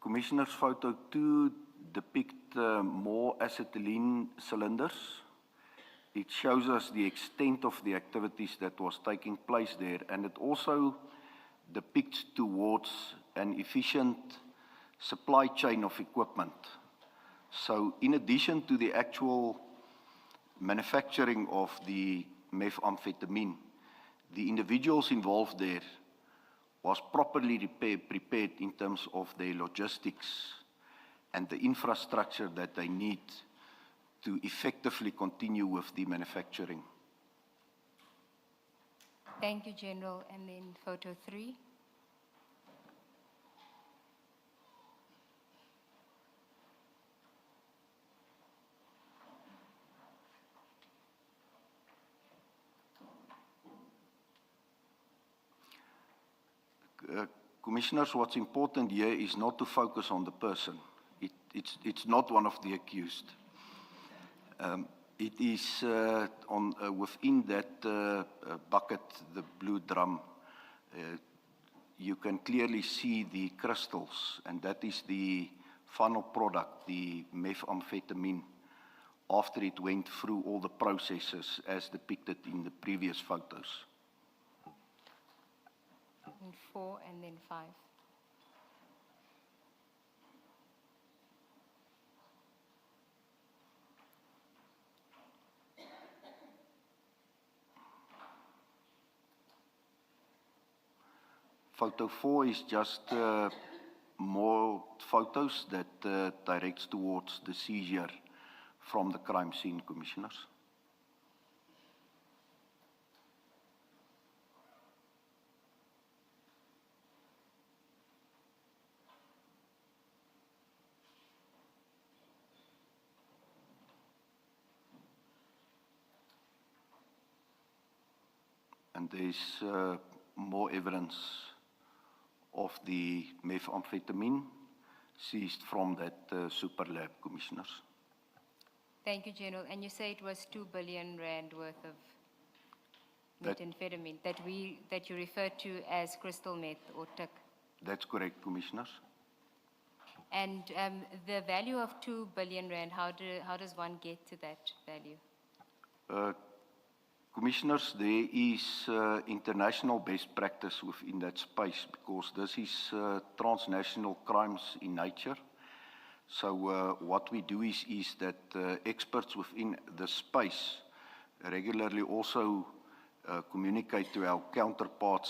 Commissioner's photo 2 depict more acetylene cylinders. It shows us the extent of the activities that was taking place there, and it also depicts towards an efficient supply chain of equipment. So in addition to the actual manufacturing of the methamphetamine, the individuals involved there was properly prepared in terms of their logistics and the infrastructure that they need to effectively continue with the manufacturing. Thank you, General. And then photo 3. Commissioners, what's important here is not to focus on the person. It's not one of the accused. It is within that bucket, the blue drum, you can clearly see the crystals, and that is the final product, the methamphetamine, after it went through all the processes as depicted in the previous photos. And 4 and then 5. Photo 4 is just more photos that directs towards the seizure from the crime scene, Commissioners. And there's more evidence of the methamphetamine seized from that super lab, Commissioners. Thank you, General. And you say it was 2 billion rand worth of That- methamphetamine that you refer to as crystal meth or TIC. That's correct, Commissioners. And the value of 2 billion rand, how does one get to that value? Commissioners, there is international best practice within that space because this is transnational crimes in nature. So what we do is that experts within the space regularly also communicate to our counterparts